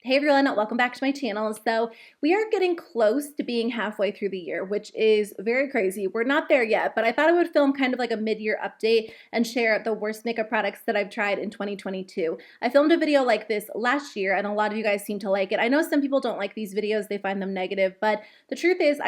Hey everyone, welcome back to my channel. So we are getting close to being halfway through the year, which is very crazy. We're not there yet, but I thought I would film kind of like a mid-year update and share the worst makeup products that I've tried in 2022. I filmed a video like this last year and a lot of you guys seem to like it. I know some people don't like these videos, they find them negative, but the truth is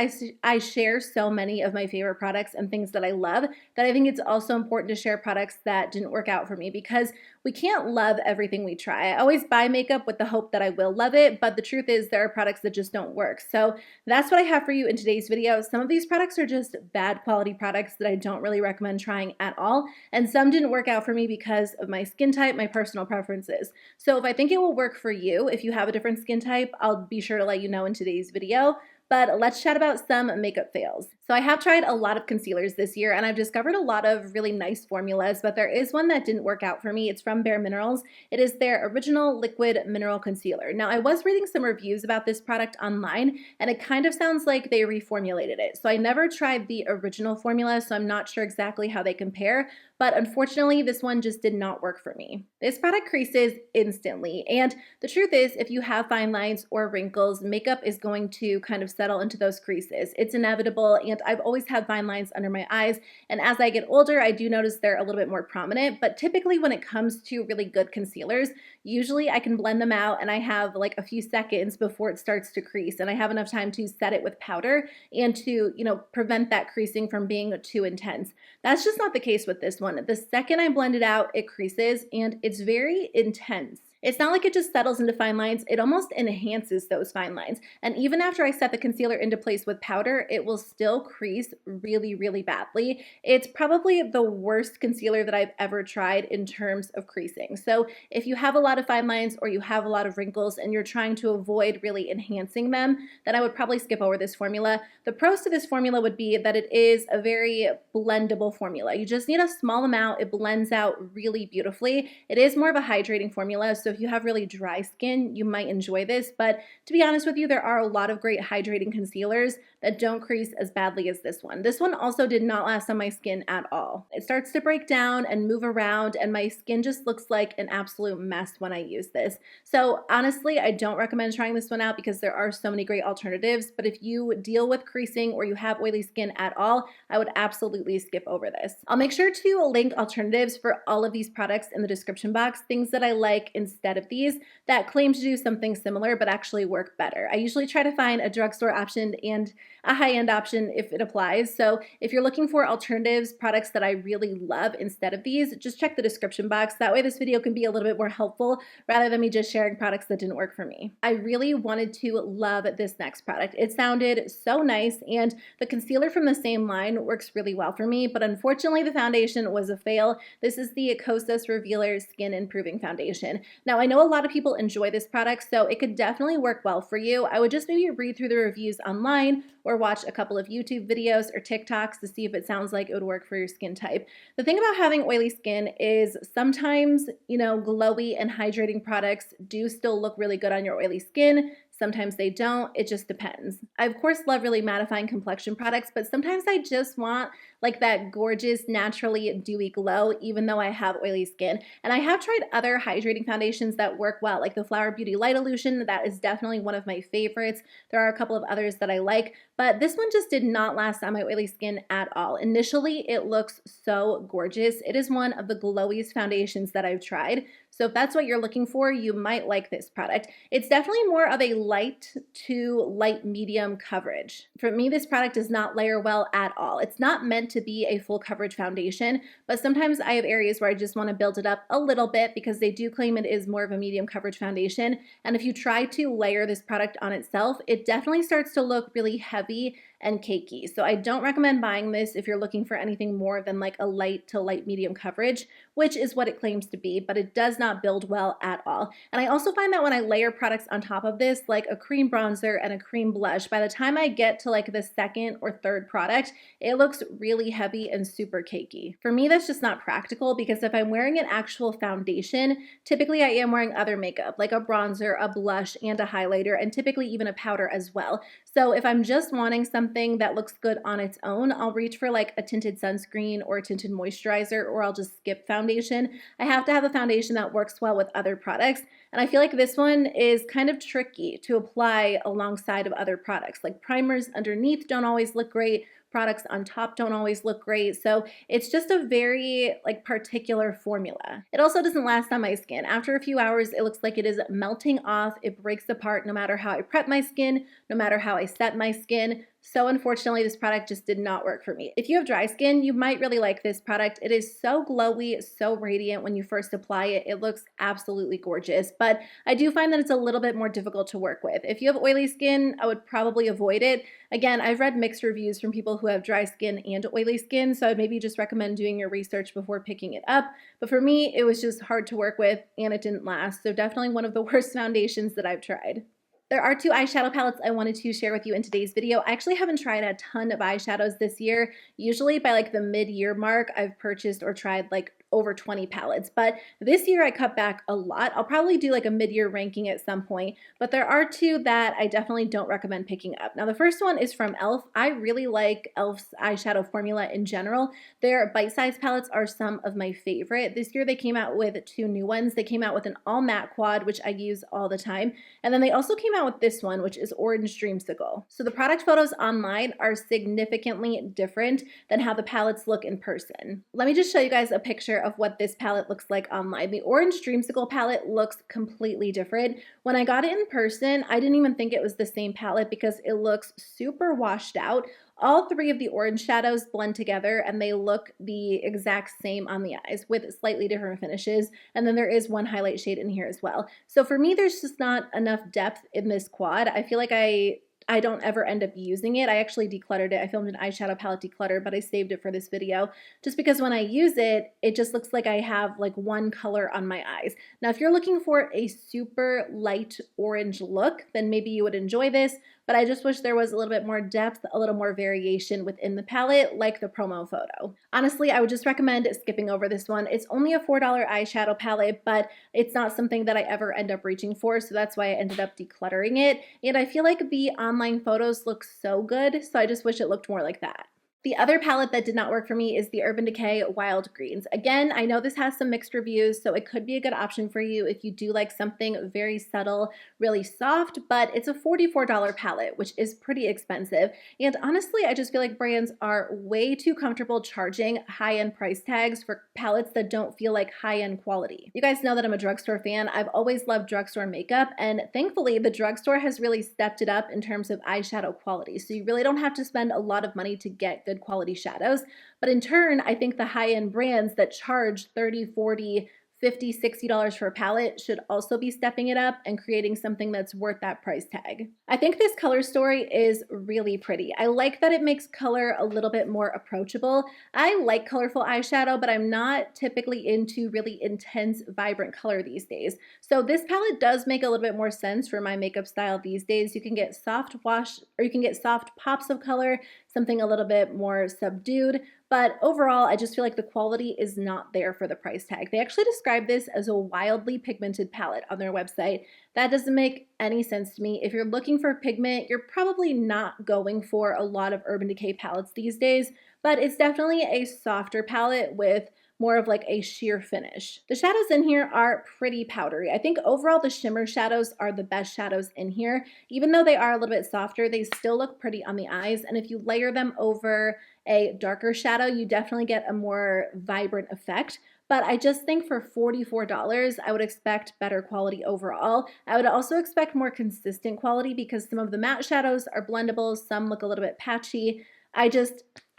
I share so many of my favorite products and things that I love that I think it's also important to share products that didn't work out for me because we can't love everything we try. I always buy makeup with the hope that I will love it, but the truth is there are products that just don't work. So that's what I have for you in today's video. Some of these products are just bad quality products that I don't really recommend trying at all, and some didn't work out for me because of my skin type, my personal preferences. So if I think it will work for you, if you have a different skin type, I'll be sure to let you know in today's video. But let's chat about some makeup fails. So I have tried a lot of concealers this year and I've discovered a lot of really nice formulas, but there is one that didn't work out for me. It's from Bare Minerals. It is their original liquid mineral concealer. Now I was reading some reviews about this product online and it kind of sounds like they reformulated it. So I never tried the original formula, so I'm not sure exactly how they compare, but unfortunately this one just did not work for me. This product creases instantly, and the truth is if you have fine lines or wrinkles, makeup is going to kind of settle into those creases. It's inevitable, and I've always had fine lines under my eyes, and as I get older I do notice they're a little bit more prominent, but typically when it comes to really good concealers, usually I can blend them out and I have like a few seconds before it starts to crease, and I have enough time to set it with powder and to, prevent that creasing from being too intense. That's just not the case with this one. The second I blend it out, it creases and it's very intense. It's not like it just settles into fine lines, it almost enhances those fine lines. And even after I set the concealer into place with powder, it will still crease really, really badly. It's probably the worst concealer that I've ever tried in terms of creasing. So if you have a lot of fine lines or you have a lot of wrinkles and you're trying to avoid really enhancing them, then I would probably skip over this formula. The pros to this formula would be that it is a very blendable formula. You just need a small amount, it blends out really beautifully. It is more of a hydrating formula, so if you have really dry skin, you might enjoy this, but to be honest with you, there are a lot of great hydrating concealers that don't crease as badly as this one. This one also did not last on my skin at all. It starts to break down and move around, and my skin just looks like an absolute mess when I use this. So honestly, I don't recommend trying this one out because there are so many great alternatives, but if you deal with creasing or you have oily skin at all, I would absolutely skip over this. I'll make sure to link alternatives for all of these products in the description box, things that I like instead of these that claim to do something similar but actually work better. I usually try to find a drugstore option and a high-end option if it applies. So if you're looking for alternatives, products that I really love instead of these, just check the description box. That way this video can be a little bit more helpful rather than me just sharing products that didn't work for me. I really wanted to love this next product. It sounded so nice, and the concealer from the same line works really well for me, but unfortunately the foundation was a fail. This is the Kosas Revealer Skin Improving Foundation. Now I know a lot of people enjoy this product, so it could definitely work well for you. I would just maybe read through the reviews online or watch a couple of YouTube videos or TikToks to see if it sounds like it would work for your skin type. The thing about having oily skin is sometimes, glowy and hydrating products do still look really good on your oily skin. Sometimes they don't, it just depends. I of course love really mattifying complexion products, but sometimes I just want like that gorgeous, naturally dewy glow, even though I have oily skin. And I have tried other hydrating foundations that work well, like the Flower Beauty Light Illusion. That is definitely one of my favorites. There are a couple of others that I like, but this one just did not last on my oily skin at all. Initially, it looks so gorgeous. It is one of the glowiest foundations that I've tried. So if that's what you're looking for, you might like this product. It's definitely more of a light to light medium coverage. For me, this product does not layer well at all. It's not meant to be a full coverage foundation, but sometimes I have areas where I just want to build it up a little bit because they do claim it is more of a medium coverage foundation. And if you try to layer this product on itself, it definitely starts to look really heavy and cakey. So I don't recommend buying this if you're looking for anything more than like a light to light medium coverage, which is what it claims to be, but it does not build well at all. And I also find that when I layer products on top of this, like a cream bronzer and a cream blush, by the time I get to like the second or third product, it looks really heavy and super cakey. For me, that's just not practical because if I'm wearing an actual foundation, typically I am wearing other makeup, like a bronzer, a blush, and a highlighter, and typically even a powder as well. So if I'm just wanting something something that looks good on its own, I'll reach for like a tinted sunscreen or a tinted moisturizer, or I'll just skip foundation. I have to have a foundation that works well with other products. And I feel like this one is kind of tricky to apply alongside of other products. Like primers underneath don't always look great. Products on top don't always look great. So it's just a very like particular formula. It also doesn't last on my skin. After a few hours, it looks like it is melting off. It breaks apart no matter how I prep my skin, no matter how I set my skin. So unfortunately, this product just did not work for me. If you have dry skin, you might really like this product. It is so glowy, so radiant when you first apply it. It looks absolutely gorgeous, but I do find that it's a little bit more difficult to work with. If you have oily skin, I would probably avoid it. Again, I've read mixed reviews from people who have dry skin and oily skin, so I'd maybe just recommend doing your research before picking it up. But for me, it was just hard to work with and it didn't last. So definitely one of the worst foundations that I've tried. There are two eyeshadow palettes I wanted to share with you in today's video. I actually haven't tried a ton of eyeshadows this year. Usually by like the mid-year mark, I've purchased or tried like over 20 palettes, but this year I cut back a lot. I'll probably do like a mid-year ranking at some point, but there are two that I definitely don't recommend picking up. Now the first one is from e.l.f. I really like e.l.f.'s eyeshadow formula in general. Their bite-sized palettes are some of my favorite. This year they came out with two new ones. They came out with an all matte quad, which I use all the time, and then they also came out with this one, which is Orange Dreamsicle. So the product photos online are significantly different than how the palettes look in person. Let me just show you guys a picture of what this palette looks like online. The Orange Dreamsicle palette looks completely different. When I got it in person, I didn't even think it was the same palette because it looks super washed out. All three of the orange shadows blend together and they look the exact same on the eyes with slightly different finishes. And then there is one highlight shade in here as well. So for me, there's just not enough depth in this quad. I feel like I don't ever end up using it. I actually decluttered it. I filmed an eyeshadow palette declutter, but I saved it for this video just because when I use it, it just looks like I have like one color on my eyes. Now, if you're looking for a super light orange look, then maybe you would enjoy this, but I just wish there was a little bit more depth, a little more variation within the palette, like the promo photo. Honestly, I would just recommend skipping over this one. It's only a $4 eyeshadow palette, but it's not something that I ever end up reaching for, so that's why I ended up decluttering it. And I feel like the online photos look so good, so I just wish it looked more like that. The other palette that did not work for me is the Urban Decay Wild Greens. Again, I know this has some mixed reviews, so it could be a good option for you if you do like something very subtle, really soft, but it's a $44 palette, which is pretty expensive. And honestly, I just feel like brands are way too comfortable charging high-end price tags for palettes that don't feel like high-end quality. You guys know that I'm a drugstore fan. I've always loved drugstore makeup, and thankfully, the drugstore has really stepped it up in terms of eyeshadow quality. So you really don't have to spend a lot of money to get good quality shadows. But in turn, I think the high-end brands that charge $30, $40, $50, $60 for a palette should also be stepping it up and creating something that's worth that price tag. I think this color story is really pretty. I like that it makes color a little bit more approachable. I like colorful eyeshadow, but I'm not typically into really intense, vibrant color these days. So this palette does make a little bit more sense for my makeup style these days. You can get soft wash, or you can get soft pops of color, something a little bit more subdued. But overall, I just feel like the quality is not there for the price tag. They actually describe this as a wildly pigmented palette on their website. That doesn't make any sense to me. If you're looking for pigment, you're probably not going for a lot of Urban Decay palettes these days, but it's definitely a softer palette with more of like a sheer finish. The shadows in here are pretty powdery. I think overall the shimmer shadows are the best shadows in here. Even though they are a little bit softer, they still look pretty on the eyes. And if you layer them over a darker shadow, you definitely get a more vibrant effect. But I just think for $44, I would expect better quality overall. I would also expect more consistent quality because some of the matte shadows are blendable, some look a little bit patchy. I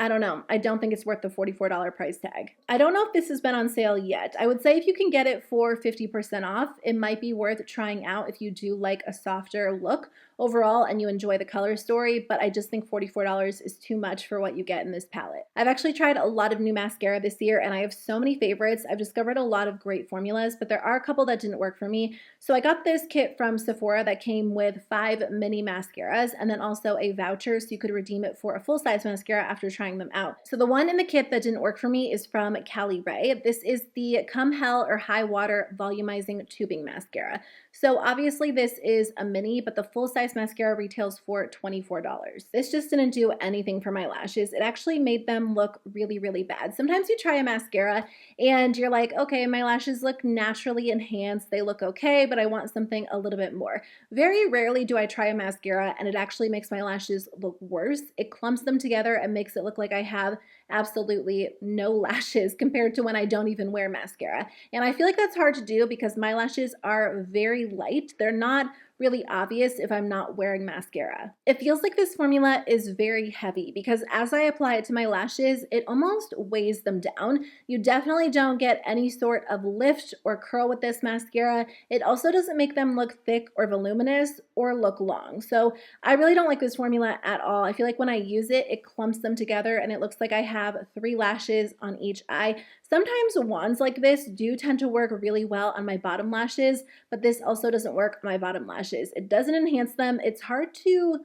don't know. I don't think it's worth the $44 price tag. I don't know if this has been on sale yet. I would say if you can get it for 50% off, it might be worth trying out if you do like a softer look overall and you enjoy the color story, but I just think $44 is too much for what you get in this palette. I've actually tried a lot of new mascara this year and I have so many favorites. I've discovered a lot of great formulas, but there are a couple that didn't work for me. So I got this kit from Sephora that came with 5 mini mascaras and then also a voucher so you could redeem it for a full-size mascara after trying them out. So the one in the kit that didn't work for me is from Caliray. This is the Come Hell or High Water Volumizing Tubing Mascara. So obviously this is a mini, but the full size mascara retails for $24. This just didn't do anything for my lashes. It actually made them look really, really bad. Sometimes you try a mascara and you're like, okay, my lashes look naturally enhanced. They look okay, but I want something a little bit more. Very rarely do I try a mascara and it actually makes my lashes look worse. It clumps them together and makes it look like I have absolutely no lashes compared to when I don't even wear mascara. And I feel like that's hard to do because my lashes are very light. They're not really obvious if I'm not wearing mascara. It feels like this formula is very heavy because as I apply it to my lashes, it almost weighs them down. You definitely don't get any sort of lift or curl with this mascara. It also doesn't make them look thick or voluminous or look long. So I really don't like this formula at all. I feel like when I use it, it clumps them together and it looks like I have 3 lashes on each eye. Sometimes wands like this do tend to work really well on my bottom lashes, but this also doesn't work on my bottom lashes. It doesn't enhance them. It's hard to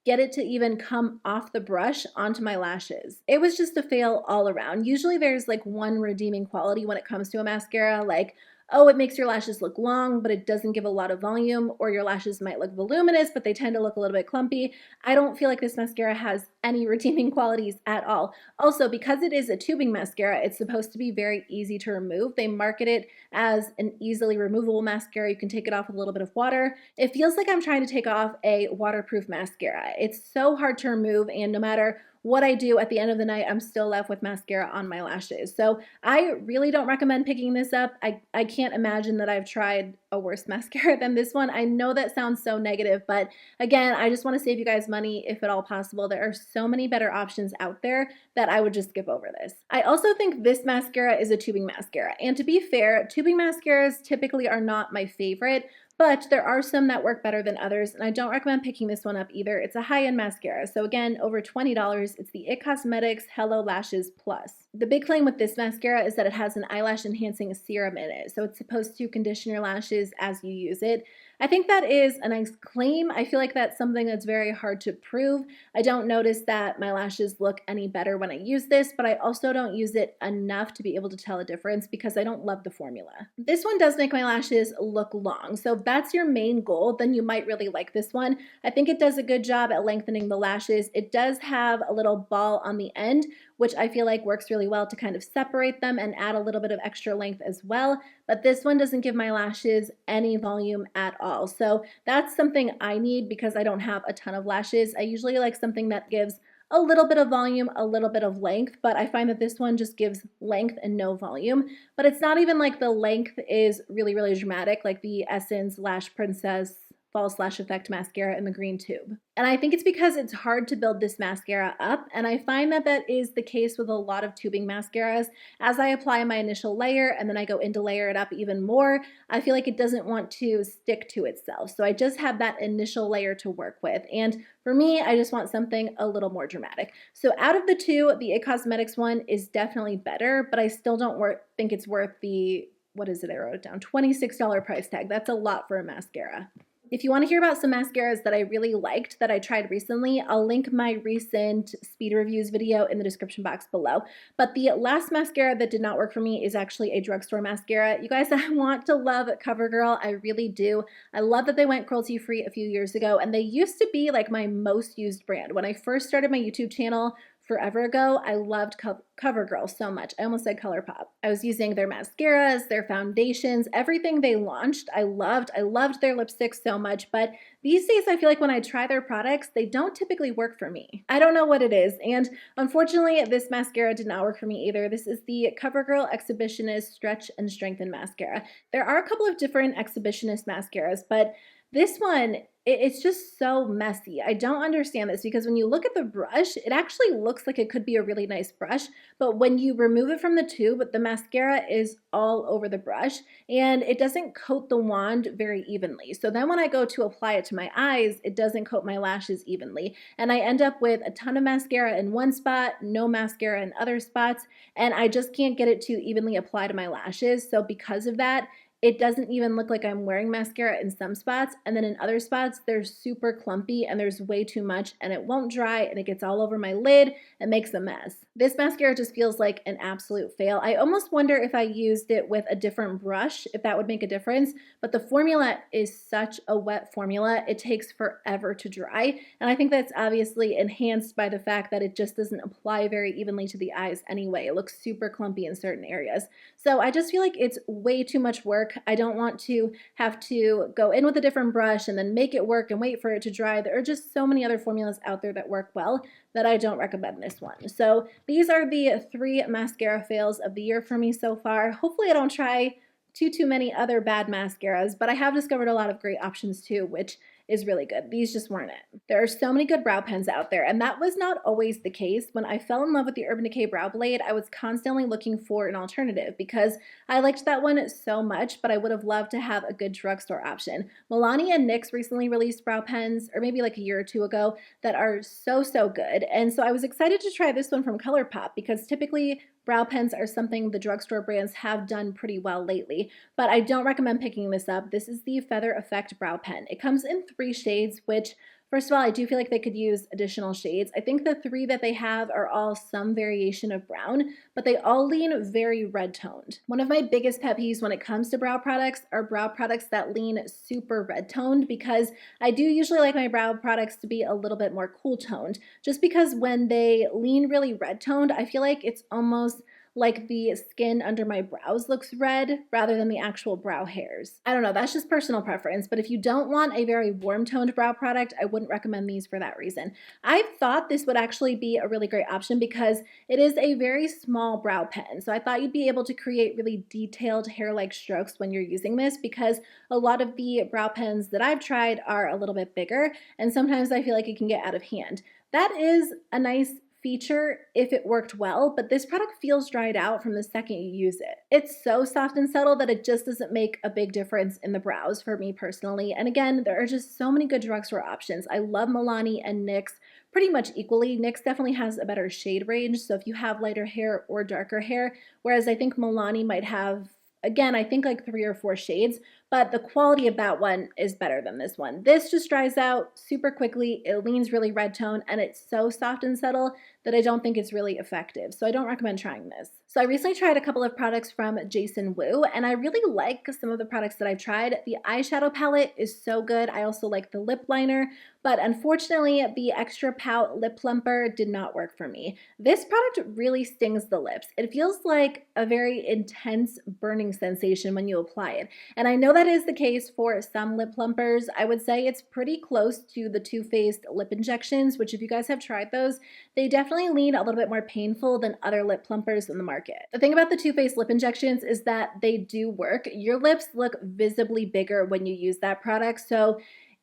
get it to even come off the brush onto my lashes. It was just a fail all around. Usually there's like one redeeming quality when it comes to a mascara, like, oh, it makes your lashes look long, but it doesn't give a lot of volume, or your lashes might look voluminous, but they tend to look a little bit clumpy. I don't feel like this mascara has any redeeming qualities at all. Also, because it is a tubing mascara, it's supposed to be very easy to remove. They market it as an easily removable mascara. You can take it off with a little bit of water. It feels like I'm trying to take off a waterproof mascara. It's so hard to remove, and no matter what I do at the end of the night, I'm still left with mascara on my lashes. So I really don't recommend picking this up. I can't imagine that I've tried a worse mascara than this one. I know that sounds so negative, but again, I just want to save you guys money if at all possible. There are so many better options out there that I would just skip over this. I also think this mascara is a tubing mascara. And to be fair, tubing mascaras typically are not my favorite, but there are some that work better than others, and I don't recommend picking this one up either. It's a high-end mascara, so again, over $20. It's the IT Cosmetics Hello Lashes Plus. The big claim with this mascara is that it has an eyelash enhancing serum in it, so it's supposed to condition your lashes as you use it. I think that is a nice claim. I feel like that's something that's very hard to prove. I don't notice that my lashes look any better when I use this, but I also don't use it enough to be able to tell a difference because I don't love the formula. This one does make my lashes look long, so if that's your main goal, then you might really like this one. I think it does a good job at lengthening the lashes. It does have a little ball on the end, which I feel like works really well to kind of separate them and add a little bit of extra length as well. But this one doesn't give my lashes any volume at all. So that's something I need because I don't have a ton of lashes. I usually like something that gives a little bit of volume, a little bit of length, but I find that this one just gives length and no volume. But it's not even like the length is really, really dramatic, like the Essence Lash Princess False Lash Effect Mascara in the green tube. And I think it's because it's hard to build this mascara up, and I find that that is the case with a lot of tubing mascaras. As I apply my initial layer and then I go in to layer it up even more, I feel like it doesn't want to stick to itself. So I just have that initial layer to work with. And for me, I just want something a little more dramatic. So out of the two, the IT Cosmetics one is definitely better, but I still don't think it's worth the, what is it, I wrote it down, $26 price tag. That's a lot for a mascara. If you want to hear about some mascaras that I really liked that I tried recently, I'll link my recent speed reviews video in the description box below. But the last mascara that did not work for me is actually a drugstore mascara. You guys, I want to love Covergirl. I really do. I love that they went cruelty-free a few years ago, and they used to be like my most used brand. When I first started my YouTube channel forever ago, I loved Covergirl so much. I almost said ColourPop. I was using their mascaras, their foundations, everything they launched, I loved. I loved their lipsticks so much, but these days I feel like when I try their products, they don't typically work for me. I don't know what it is, and unfortunately, this mascara did not work for me either. This is the Covergirl Exhibitionist Stretch and Strengthen Mascara. There are a couple of different Exhibitionist mascaras, but this one, it's just so messy. I don't understand this because when you look at the brush, it actually looks like it could be a really nice brush, but when you remove it from the tube, the mascara is all over the brush and it doesn't coat the wand very evenly. So then when I go to apply it to my eyes, it doesn't coat my lashes evenly. And I end up with a ton of mascara in one spot, no mascara in other spots, and I just can't get it to evenly apply to my lashes. So because of that, it doesn't even look like I'm wearing mascara in some spots, and then in other spots, they're super clumpy and there's way too much and it won't dry and it gets all over my lid and makes a mess. This mascara just feels like an absolute fail. I almost wonder if I used it with a different brush, if that would make a difference, but the formula is such a wet formula. It takes forever to dry, and I think that's obviously enhanced by the fact that it just doesn't apply very evenly to the eyes anyway. It looks super clumpy in certain areas. So I just feel like it's way too much work. I don't want to have to go in with a different brush and then make it work and wait for it to dry. There are just so many other formulas out there that work well that I don't recommend this one. So these are the 3 mascara fails of the year for me so far. Hopefully I don't try too many other bad mascaras, but I have discovered a lot of great options too, which is really good. These just weren't it. There are so many good brow pens out there, and that was not always the case. When I fell in love with the Urban Decay Brow Blade, I was constantly looking for an alternative because I liked that one so much, but I would have loved to have a good drugstore option. Milani and NYX recently released brow pens, or maybe like a year or 2 ago, that are so good. And so I was excited to try this one from ColourPop because typically brow pens are something the drugstore brands have done pretty well lately, but I don't recommend picking this up. This is the Feather Effect Brow Pen. It comes in 3 shades, which first of all, I do feel like they could use additional shades. I think the 3 that they have are all some variation of brown, but they all lean very red toned. One of my biggest pet peeves when it comes to brow products are brow products that lean super red toned, because I do usually like my brow products to be a little bit more cool toned, just because when they lean really red toned, I feel like it's almost like the skin under my brows looks red rather than the actual brow hairs. I don't know, that's just personal preference, but if you don't want a very warm toned brow product, I wouldn't recommend these for that reason. I thought this would actually be a really great option because it is a very small brow pen, so I thought you'd be able to create really detailed hair-like strokes when you're using this, because a lot of the brow pens that I've tried are a little bit bigger, and sometimes I feel like it can get out of hand. That is a nice feature if it worked well, but this product feels dried out from the second you use it. It's so soft and subtle that it just doesn't make a big difference in the brows for me personally. And again, there are just so many good drugstore options. I love Milani and NYX pretty much equally. NYX definitely has a better shade range, so if you have lighter hair or darker hair, whereas I think Milani might have, again, I think like 3 or 4 shades, but the quality of that one is better than this one. This just dries out super quickly, it leans really red tone, and it's so soft and subtle that I don't think it's really effective, so I don't recommend trying this. So I recently tried a couple of products from Jason Wu, and I really like some of the products that I've tried. The eyeshadow palette is so good. I also like the lip liner, but unfortunately the Extra Pout lip plumper did not work for me. This product really stings the lips. It feels like a very intense burning sensation when you apply it, and I know that is the case for some lip plumpers. I would say it's pretty close to the Too Faced lip injections, which if you guys have tried those, they definitely lean a little bit more painful than other lip plumpers in the market. The thing about the Too Faced lip injections is that they do work. Your lips look visibly bigger when you use that product, so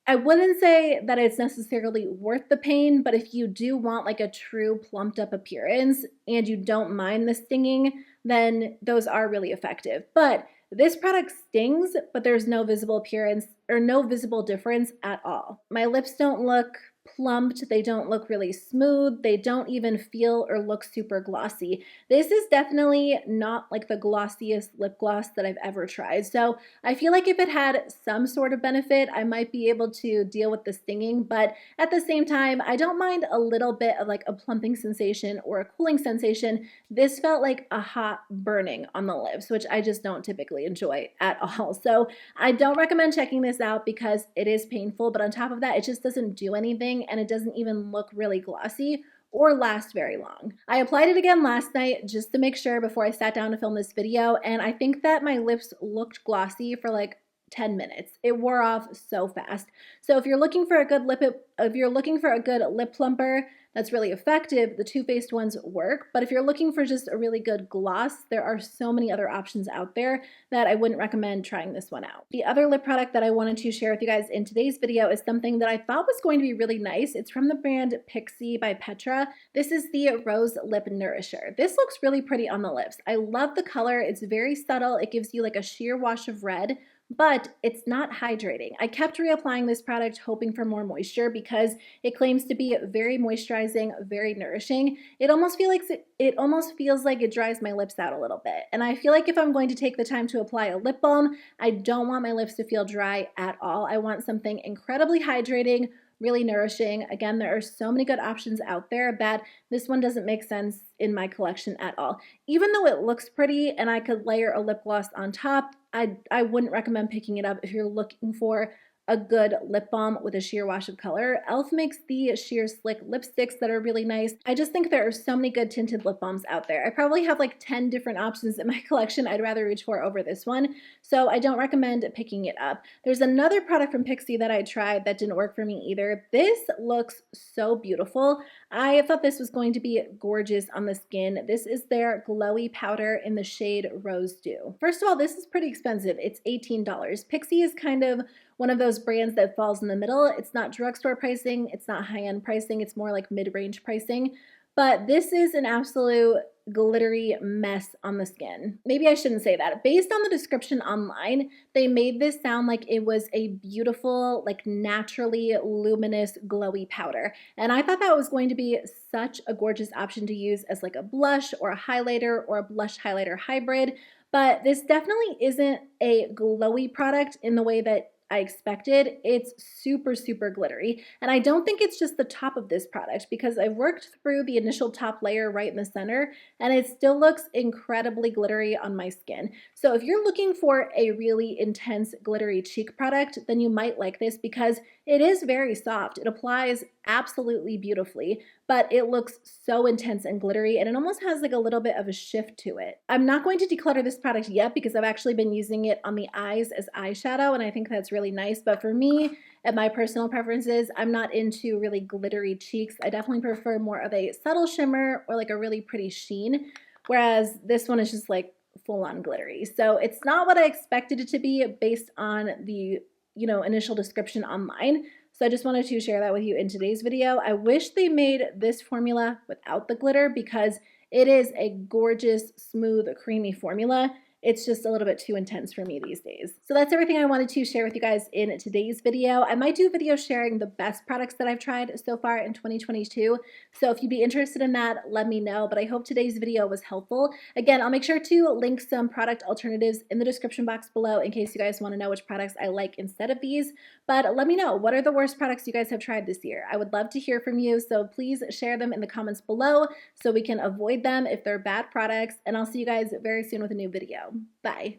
I wouldn't say that it's necessarily worth the pain, but if you do want like a true plumped up appearance and you don't mind the stinging, then those are really effective. But this product stings, but there's no visible appearance or no visible difference at all. My lips don't look plumped, they don't look really smooth, they don't even feel or look super glossy. This is definitely not like the glossiest lip gloss that I've ever tried. So I feel like if it had some sort of benefit, I might be able to deal with the stinging, but at the same time, I don't mind a little bit of like a plumping sensation or a cooling sensation. This felt like a hot burning on the lips, which I just don't typically enjoy at all. So I don't recommend checking this out because it is painful, but on top of that, it just doesn't do anything, and it doesn't even look really glossy or last very long. I applied it again last night just to make sure before I sat down to film this video, and I think that my lips looked glossy for like 10 minutes. It wore off so fast. So if you're looking for a good lip plumper that's really effective, the Too Faced ones work. But if you're looking for just a really good gloss, there are so many other options out there that I wouldn't recommend trying this one out. The other lip product that I wanted to share with you guys in today's video is something that I thought was going to be really nice. It's from the brand Pixie by Petra. This is the Rose Lip Nourisher. This looks really pretty on the lips. I love the color. It's very subtle. It gives you like a sheer wash of red, but it's not hydrating. I kept reapplying this product hoping for more moisture because it claims to be very moisturizing, very nourishing. It almost feels like it dries my lips out a little bit. And I feel like if I'm going to take the time to apply a lip balm, I don't want my lips to feel dry at all. I want something incredibly hydrating, really nourishing. Again, there are so many good options out there that this one doesn't make sense in my collection at all. Even though it looks pretty and I could layer a lip gloss on top, I wouldn't recommend picking it up if you're looking for a good lip balm with a sheer wash of color. e.l.f. makes the sheer slick lipsticks that are really nice. I just think there are so many good tinted lip balms out there. I probably have like 10 different options in my collection I'd rather reach for over this one, so I don't recommend picking it up. There's another product from Pixi that I tried that didn't work for me either. This looks so beautiful. I thought this was going to be gorgeous on the skin. This is their glowy powder in the shade Rose Dew. First of all, this is pretty expensive. It's $18. Pixi is kind of one of those brands that falls in the middle. It's not drugstore pricing, it's not high-end pricing, it's more like mid-range pricing. But this is an absolute glittery mess on the skin. Maybe I shouldn't say that. Based on the description online, they made this sound like it was a beautiful, like naturally luminous, glowy powder. And I thought that was going to be such a gorgeous option to use as like a blush or a highlighter or a blush highlighter hybrid. But this definitely isn't a glowy product in the way that I expected. It's super, super glittery. And I don't think it's just the top of this product because I've worked through the initial top layer right in the center and it still looks incredibly glittery on my skin. So if you're looking for a really intense glittery cheek product, then you might like this because it is very soft. It applies absolutely beautifully, but it looks so intense and glittery and it almost has like a little bit of a shift to it. I'm not going to declutter this product yet because I've actually been using it on the eyes as eyeshadow and I think that's really nice, but for me and my personal preferences, I'm not into really glittery cheeks. I definitely prefer more of a subtle shimmer or like a really pretty sheen, whereas this one is just like full-on glittery. So it's not what I expected it to be based on the initial description online. So I just wanted to share that with you in today's video. I wish they made this formula without the glitter because it is a gorgeous, smooth, creamy formula. It's just a little bit too intense for me these days. So that's everything I wanted to share with you guys in today's video. I might do a video sharing the best products that I've tried so far in 2022. So if you'd be interested in that, let me know. But I hope today's video was helpful. Again, I'll make sure to link some product alternatives in the description box below in case you guys want to know which products I like instead of these. But let me know, what are the worst products you guys have tried this year? I would love to hear from you. So please share them in the comments below so we can avoid them if they're bad products. And I'll see you guys very soon with a new video. Bye.